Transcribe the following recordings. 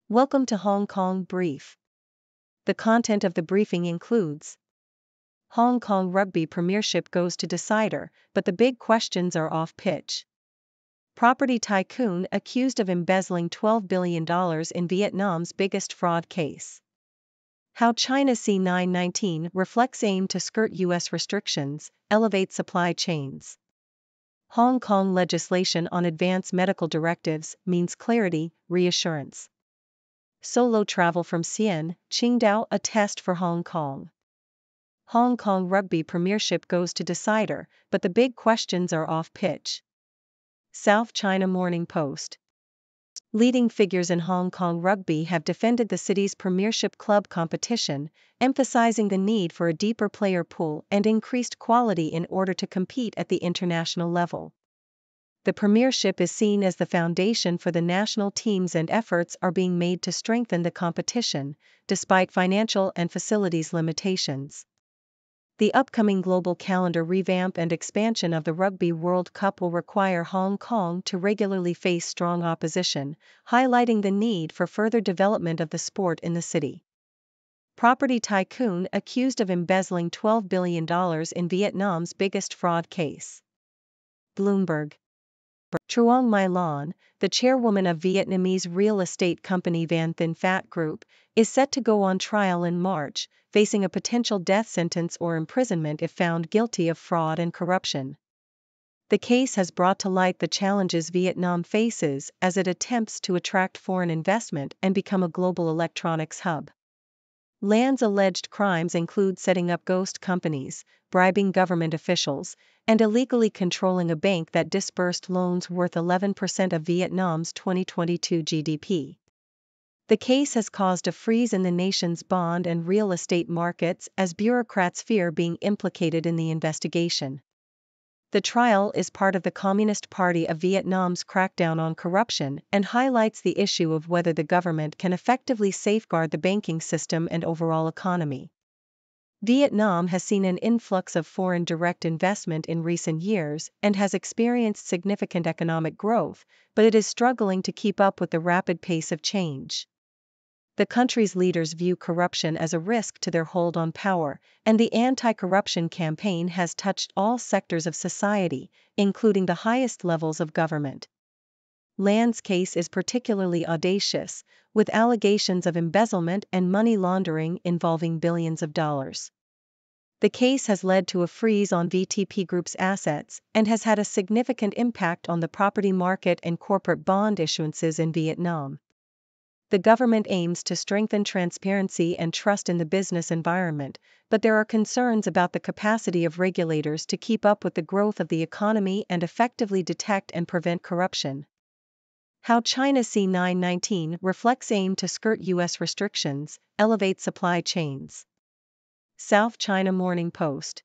Welcome to Hong Kong Brief. The content of the briefing includes: Hong Kong Rugby Premiership goes to decider, but the big questions are off-pitch. Property tycoon accused of embezzling $12 billion in Vietnam's biggest fraud case. How China's C919 reflects aim to skirt U.S. restrictions, elevate supply chains. Hong Kong legislation on advance medical directives means clarity, reassurance. Solo travel from Xi'an, Qingdao a test for Hong Kong. Hong Kong Rugby Premiership goes to decider, but the big questions are off-pitch. South China Morning Post. Leading figures in Hong Kong rugby have defended the city's Premiership club competition, emphasizing the need for a deeper player pool and increased quality in order to compete at the international level. The Premiership is seen as the foundation for the national teams, and efforts are being made to strengthen the competition, despite financial and facilities limitations. The upcoming global calendar revamp and expansion of the Rugby World Cup will require Hong Kong to regularly face strong opposition, highlighting the need for further development of the sport in the city. Property tycoon accused of embezzling $12 billion in Vietnam's biggest fraud case. Bloomberg. Truong My Lan, the chairwoman of Vietnamese real estate company Van Thin Phat Group, is set to go on trial in March, facing a potential death sentence or imprisonment if found guilty of fraud and corruption. The case has brought to light the challenges Vietnam faces as it attempts to attract foreign investment and become a global electronics hub. Lan's alleged crimes include setting up ghost companies, bribing government officials, and illegally controlling a bank that disbursed loans worth 11% of Vietnam's 2022 GDP. The case has caused a freeze in the nation's bond and real estate markets as bureaucrats fear being implicated in the investigation. The trial is part of the Communist Party of Vietnam's crackdown on corruption and highlights the issue of whether the government can effectively safeguard the banking system and overall economy. Vietnam has seen an influx of foreign direct investment in recent years and has experienced significant economic growth, but it is struggling to keep up with the rapid pace of change. The country's leaders view corruption as a risk to their hold on power, and the anti-corruption campaign has touched all sectors of society, including the highest levels of government. Lan's case is particularly audacious, with allegations of embezzlement and money laundering involving billions of dollars. The case has led to a freeze on VTP Group's assets and has had a significant impact on the property market and corporate bond issuances in Vietnam. The government aims to strengthen transparency and trust in the business environment, but there are concerns about the capacity of regulators to keep up with the growth of the economy and effectively detect and prevent corruption. How China's C919 reflects aim to skirt U.S. restrictions, elevate supply chains. South China Morning Post.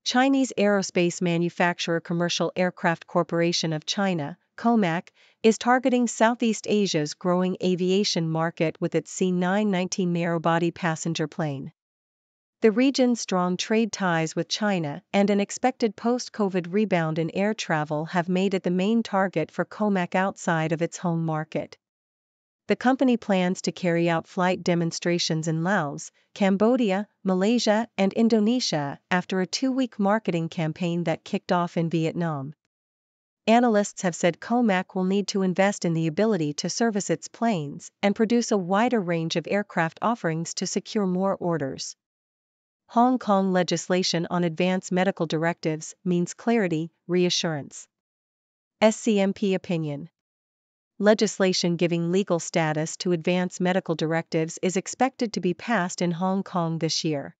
Chinese aerospace manufacturer Commercial Aircraft Corporation of China, COMAC, is targeting Southeast Asia's growing aviation market with its C919 narrow-body passenger plane. The region's strong trade ties with China and an expected post-COVID rebound in air travel have made it the main target for COMAC outside of its home market. The company plans to carry out flight demonstrations in Laos, Cambodia, Malaysia, and Indonesia after a 2-week marketing campaign that kicked off in Vietnam. Analysts have said COMAC will need to invest in the ability to service its planes and produce a wider range of aircraft offerings to secure more orders. Hong Kong legislation on advance medical directives means clarity, reassurance. SCMP opinion. Legislation giving legal status to advance medical directives is expected to be passed in Hong Kong this year.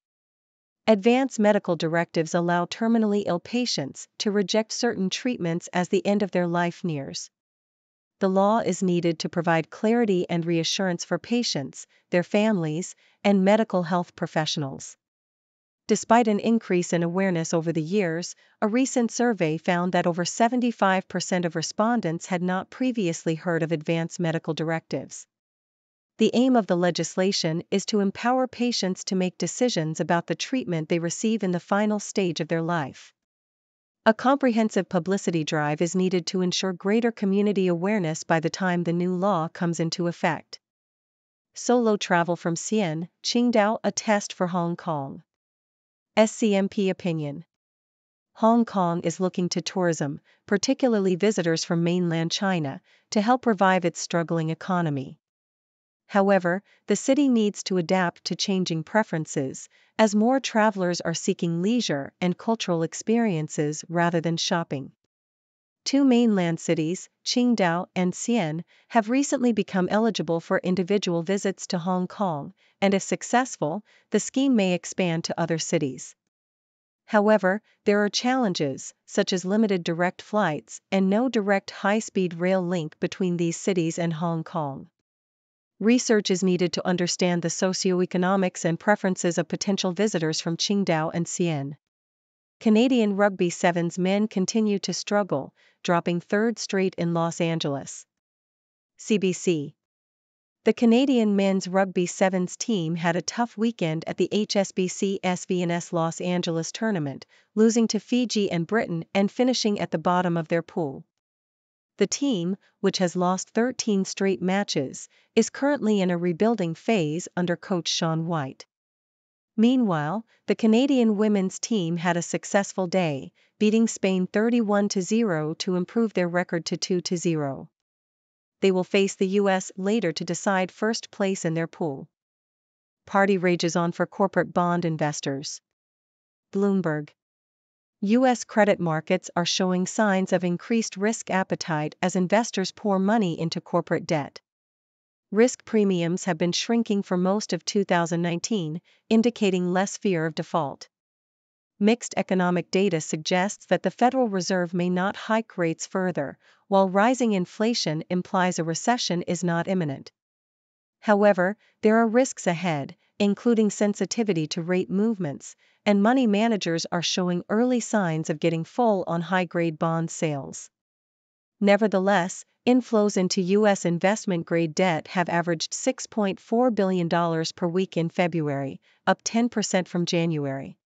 Advance medical directives allow terminally ill patients to reject certain treatments as the end of their life nears. The law is needed to provide clarity and reassurance for patients, their families, and medical health professionals. Despite an increase in awareness over the years, a recent survey found that over 75% of respondents had not previously heard of advance medical directives. The aim of the legislation is to empower patients to make decisions about the treatment they receive in the final stage of their life. A comprehensive publicity drive is needed to ensure greater community awareness by the time the new law comes into effect. Solo travel from Xi'an, Qingdao a test for Hong Kong. SCMP opinion. Hong Kong is looking to tourism, particularly visitors from mainland China, to help revive its struggling economy. However, the city needs to adapt to changing preferences, as more travelers are seeking leisure and cultural experiences rather than shopping. Two mainland cities, Qingdao and Xi'an, have recently become eligible for individual visits to Hong Kong, and if successful, the scheme may expand to other cities. However, there are challenges, such as limited direct flights and no direct high-speed rail link between these cities and Hong Kong. Research is needed to understand the socioeconomics and preferences of potential visitors from Qingdao and Xi'an. Canadian Rugby Sevens men continue to struggle, dropping third straight in Los Angeles. CBC. The Canadian men's Rugby Sevens team had a tough weekend at the HSBC SVNS Los Angeles tournament, losing to Fiji and Britain and finishing at the bottom of their pool. The team, which has lost 13 straight matches, is currently in a rebuilding phase under coach Sean White. Meanwhile, the Canadian women's team had a successful day, beating Spain 31-0 to improve their record to 2-0. They will face the U.S. later to decide first place in their pool. Party rages on for corporate bond investors. Bloomberg. U.S. credit markets are showing signs of increased risk appetite as investors pour money into corporate debt. Risk premiums have been shrinking for most of 2019, indicating less fear of default. Mixed economic data suggests that the Federal Reserve may not hike rates further, while rising inflation implies a recession is not imminent. However, there are risks ahead, including sensitivity to rate movements, and money managers are showing early signs of getting full on high-grade bond sales. Nevertheless, inflows into U.S. investment-grade debt have averaged $6.4 billion per week in February, up 10% from January.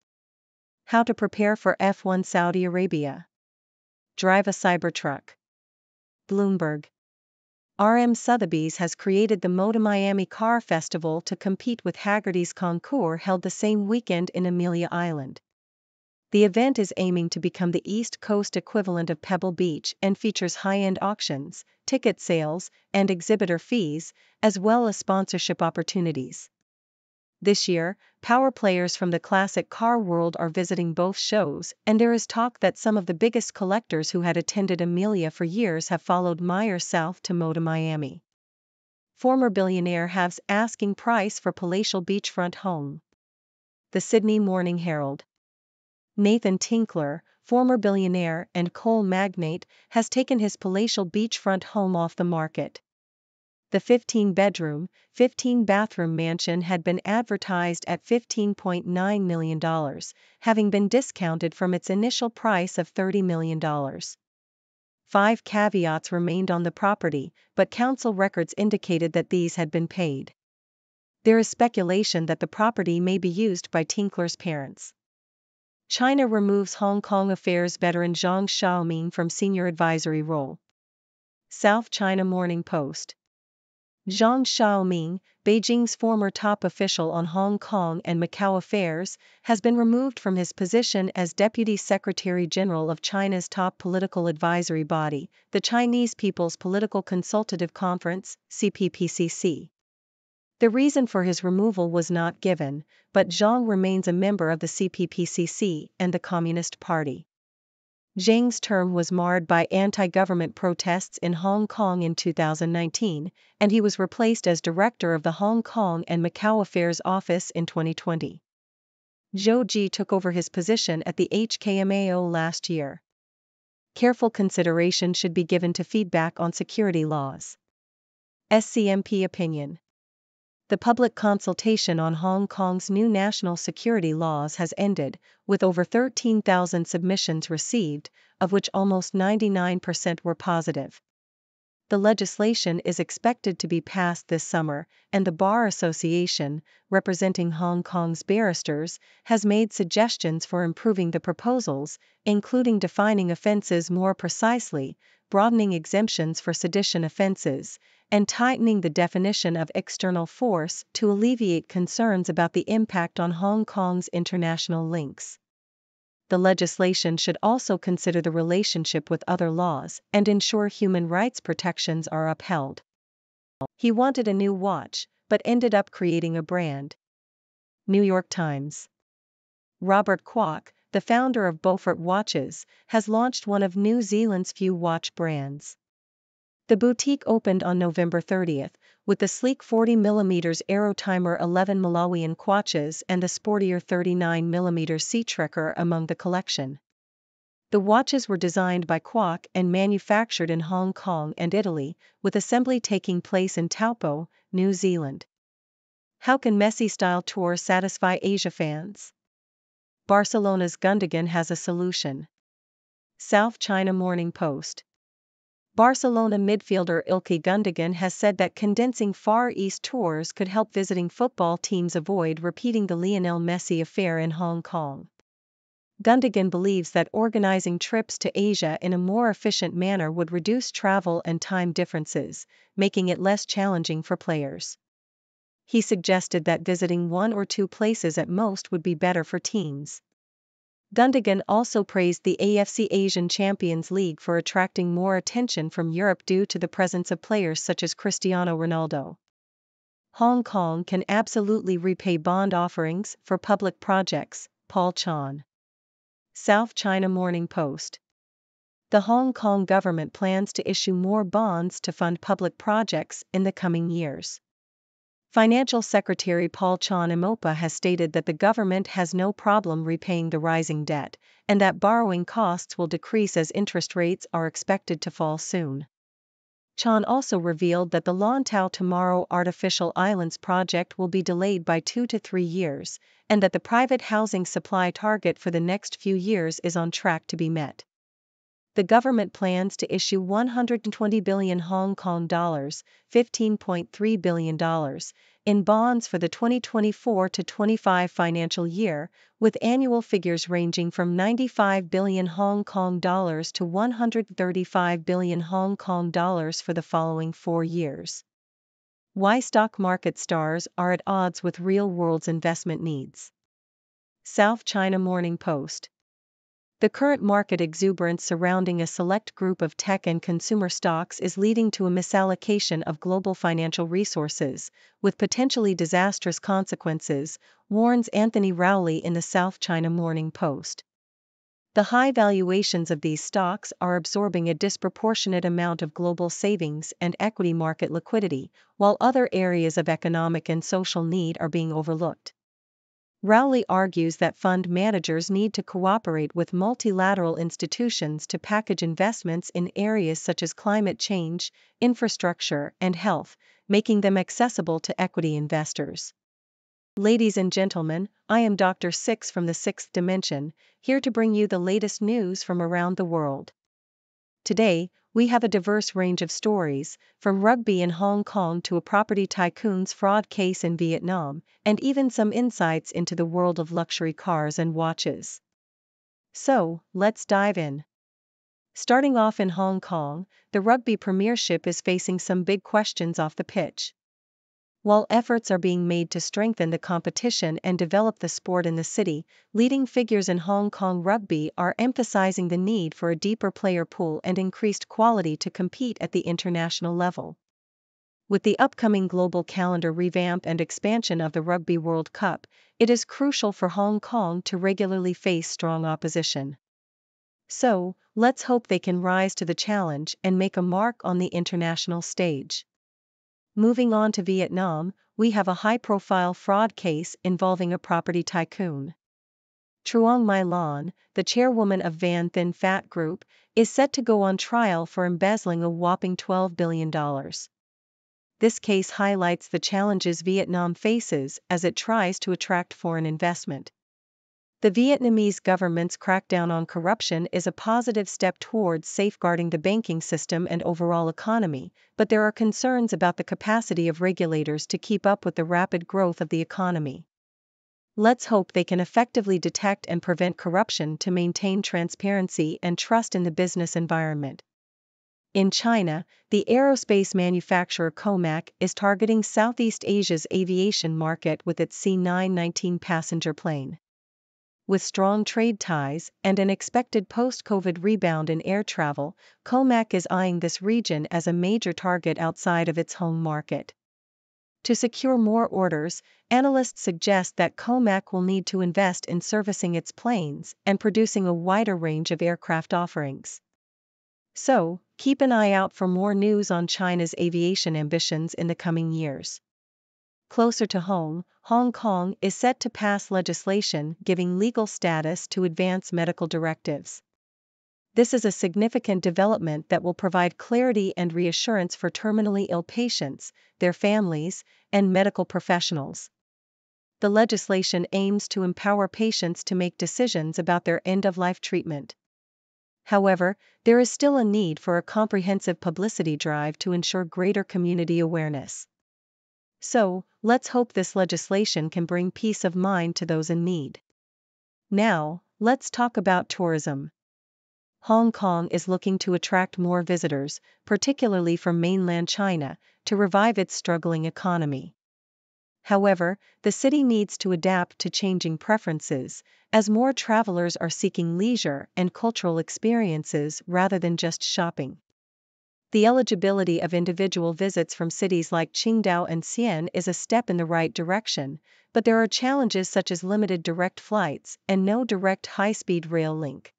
How to prepare for F1 Saudi Arabia. Drive a Cybertruck. Bloomberg. RM Sotheby's has created the Moda Miami Car Festival to compete with Haggerty's Concours held the same weekend in Amelia Island. The event is aiming to become the East Coast equivalent of Pebble Beach and features high-end auctions, ticket sales, and exhibitor fees, as well as sponsorship opportunities. This year, power players from the classic car world are visiting both shows, and there is talk that some of the biggest collectors who had attended Amelia for years have followed Meyer south to Moda Miami. Former billionaire halves asking price for palatial beachfront home. The Sydney Morning Herald. Nathan Tinkler, former billionaire and coal magnate, has taken his palatial beachfront home off the market. The 15-bedroom, 15-bathroom mansion had been advertised at $15.9 million, having been discounted from its initial price of $30 million. 5 caveats remained on the property, but council records indicated that these had been paid. There is speculation that the property may be used by Tinkler's parents. China removes Hong Kong affairs veteran Zhang Xiaoming from senior advisory role. South China Morning Post. Zhang Xiaoming, Beijing's former top official on Hong Kong and Macau affairs, has been removed from his position as Deputy Secretary General of China's top political advisory body, the Chinese People's Political Consultative Conference, CPPCC. The reason for his removal was not given, but Zhang remains a member of the CPPCC and the Communist Party. Zhang's term was marred by anti-government protests in Hong Kong in 2019, and he was replaced as director of the Hong Kong and Macau Affairs Office in 2020. Zhou Ji took over his position at the HKMAO last year. Careful consideration should be given to feedback on security laws. SCMP opinion. The public consultation on Hong Kong's new national security laws has ended, with over 13,000 submissions received, of which almost 99% were positive. The legislation is expected to be passed this summer, and the Bar Association, representing Hong Kong's barristers, has made suggestions for improving the proposals, including defining offences more precisely, broadening exemptions for sedition offences, and tightening the definition of external force to alleviate concerns about the impact on Hong Kong's international links. The legislation should also consider the relationship with other laws and ensure human rights protections are upheld. He wanted a new watch, but ended up creating a brand. New York Times. Robert Kwok, the founder of Beaufort Watches, has launched one of New Zealand's few watch brands. The boutique opened on November 30, with the sleek 40mm Aerotimer 11 Malawian watches and the sportier 39mm Seatrekker among the collection. The watches were designed by Kwok and manufactured in Hong Kong and Italy, with assembly taking place in Taupo, New Zealand. How can Messi-style tour satisfy Asia fans? Barcelona's Gundogan has a solution. South China Morning Post. Barcelona midfielder Ilkay Gundogan has said that condensing Far East tours could help visiting football teams avoid repeating the Lionel Messi affair in Hong Kong. Gundogan believes that organizing trips to Asia in a more efficient manner would reduce travel and time differences, making it less challenging for players. He suggested that visiting one or two places at most would be better for teams. Gundogan also praised the AFC Asian Champions League for attracting more attention from Europe due to the presence of players such as Cristiano Ronaldo. Hong Kong can absolutely repay bond offerings for public projects, Paul Chan. South China Morning Post. The Hong Kong government plans to issue more bonds to fund public projects in the coming years. Financial Secretary Paul Chan Imopa has stated that the government has no problem repaying the rising debt, and that borrowing costs will decrease as interest rates are expected to fall soon. Chan also revealed that the Lantau Tomorrow Artificial Islands project will be delayed by 2 to 3 years, and that the private housing supply target for the next few years is on track to be met. The government plans to issue 120 billion Hong Kong dollars, $15.3 billion, in bonds for the 2024 to 25 financial year, with annual figures ranging from 95 billion Hong Kong dollars to 135 billion Hong Kong dollars for the following 4 years. Why stock market stars are at odds with real world's investment needs. South China Morning Post. The current market exuberance surrounding a select group of tech and consumer stocks is leading to a misallocation of global financial resources, with potentially disastrous consequences, warns Anthony Rowley in the South China Morning Post. The high valuations of these stocks are absorbing a disproportionate amount of global savings and equity market liquidity, while other areas of economic and social need are being overlooked. Rowley argues that fund managers need to cooperate with multilateral institutions to package investments in areas such as climate change, infrastructure, and health, making them accessible to equity investors. Ladies and gentlemen, I am Dr. Six from the Sixth Dimension, here to bring you the latest news from around the world. Today, we have a diverse range of stories, from rugby in Hong Kong to a property tycoon's fraud case in Vietnam, and even some insights into the world of luxury cars and watches. So, let's dive in. Starting off in Hong Kong, the rugby Premiership is facing some big questions off the pitch. While efforts are being made to strengthen the competition and develop the sport in the city, leading figures in Hong Kong rugby are emphasizing the need for a deeper player pool and increased quality to compete at the international level. With the upcoming global calendar revamp and expansion of the Rugby World Cup, it is crucial for Hong Kong to regularly face strong opposition. So, let's hope they can rise to the challenge and make a mark on the international stage. Moving on to Vietnam, we have a high-profile fraud case involving a property tycoon. Truong My Lan, the chairwoman of Van Thin Phat Group, is set to go on trial for embezzling a whopping $12 billion. This case highlights the challenges Vietnam faces as it tries to attract foreign investment. The Vietnamese government's crackdown on corruption is a positive step towards safeguarding the banking system and overall economy, but there are concerns about the capacity of regulators to keep up with the rapid growth of the economy. Let's hope they can effectively detect and prevent corruption to maintain transparency and trust in the business environment. In China, the aerospace manufacturer Comac is targeting Southeast Asia's aviation market with its C919 passenger plane. With strong trade ties and an expected post-COVID rebound in air travel, Comac is eyeing this region as a major target outside of its home market. To secure more orders, analysts suggest that Comac will need to invest in servicing its planes and producing a wider range of aircraft offerings. So, keep an eye out for more news on China's aviation ambitions in the coming years. Closer to home, Hong Kong is set to pass legislation giving legal status to advance medical directives. This is a significant development that will provide clarity and reassurance for terminally ill patients, their families, and medical professionals. The legislation aims to empower patients to make decisions about their end-of-life treatment. However, there is still a need for a comprehensive publicity drive to ensure greater community awareness. So, let's hope this legislation can bring peace of mind to those in need. Now, let's talk about tourism. Hong Kong is looking to attract more visitors, particularly from mainland China, to revive its struggling economy. However, the city needs to adapt to changing preferences, as more travelers are seeking leisure and cultural experiences rather than just shopping. The eligibility of individual visits from cities like Qingdao and Xi'an is a step in the right direction, but there are challenges such as limited direct flights and no direct high-speed rail link.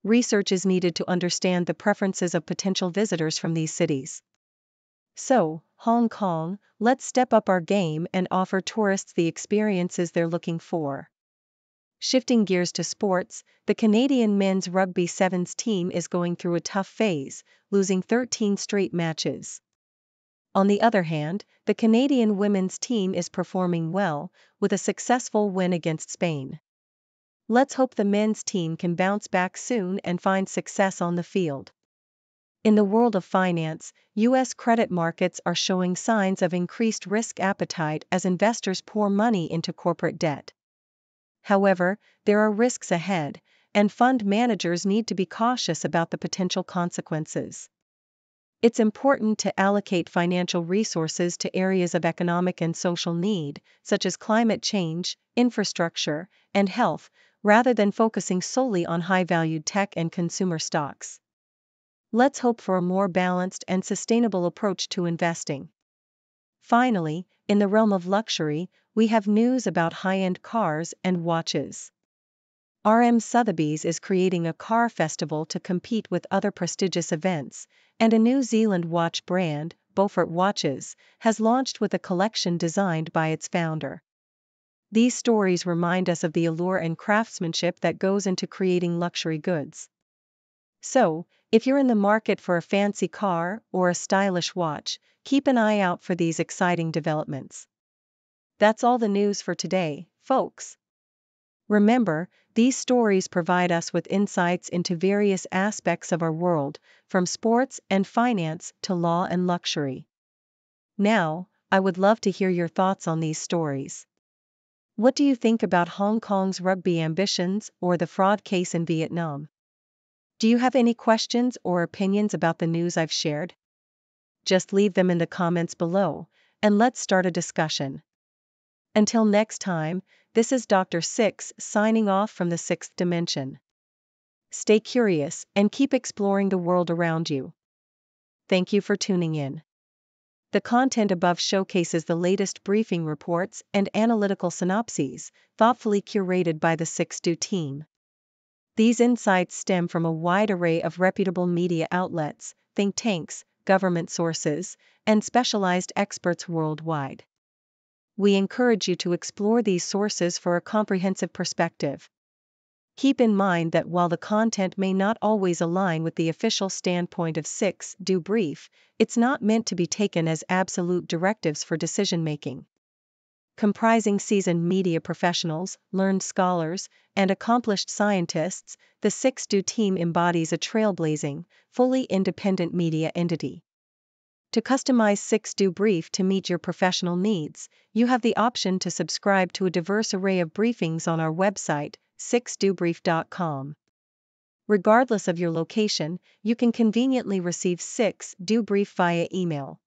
Research is needed to understand the preferences of potential visitors from these cities. So, Hong Kong, let's step up our game and offer tourists the experiences they're looking for. Shifting gears to sports, the Canadian men's rugby sevens team is going through a tough phase, losing 13 straight matches. On the other hand, the Canadian women's team is performing well, with a successful win against Spain. Let's hope the men's team can bounce back soon and find success on the field. In the world of finance, U.S. credit markets are showing signs of increased risk appetite as investors pour money into corporate debt. However, there are risks ahead, and fund managers need to be cautious about the potential consequences. It's important to allocate financial resources to areas of economic and social need, such as climate change, infrastructure, and health, rather than focusing solely on high-valued tech and consumer stocks. Let's hope for a more balanced and sustainable approach to investing. Finally, in the realm of luxury, we have news about high-end cars and watches. RM Sotheby's is creating a car festival to compete with other prestigious events, and a New Zealand watch brand, Beaufort Watches, has launched with a collection designed by its founder. These stories remind us of the allure and craftsmanship that goes into creating luxury goods. So, if you're in the market for a fancy car or a stylish watch, keep an eye out for these exciting developments. That's all the news for today, folks. Remember, these stories provide us with insights into various aspects of our world, from sports and finance to law and luxury. Now, I would love to hear your thoughts on these stories. What do you think about Hong Kong's rugby ambitions or the fraud case in Vietnam? Do you have any questions or opinions about the news I've shared? Just leave them in the comments below, and let's start a discussion. Until next time, this is Dr. Six signing off from the sixth dimension. Stay curious and keep exploring the world around you. Thank you for tuning in. The content above showcases the latest briefing reports and analytical synopses, thoughtfully curated by the Six Do team. These insights stem from a wide array of reputable media outlets, think tanks, government sources, and specialized experts worldwide. We encourage you to explore these sources for a comprehensive perspective. Keep in mind that while the content may not always align with the official standpoint of Six Do Brief, it's not meant to be taken as absolute directives for decision-making. Comprising seasoned media professionals, learned scholars, and accomplished scientists, the Six Do team embodies a trailblazing, fully independent media entity. To customize Six Do Brief to meet your professional needs, you have the option to subscribe to a diverse array of briefings on our website, sixdobrief.com. Regardless of your location, you can conveniently receive 6 due brief via email.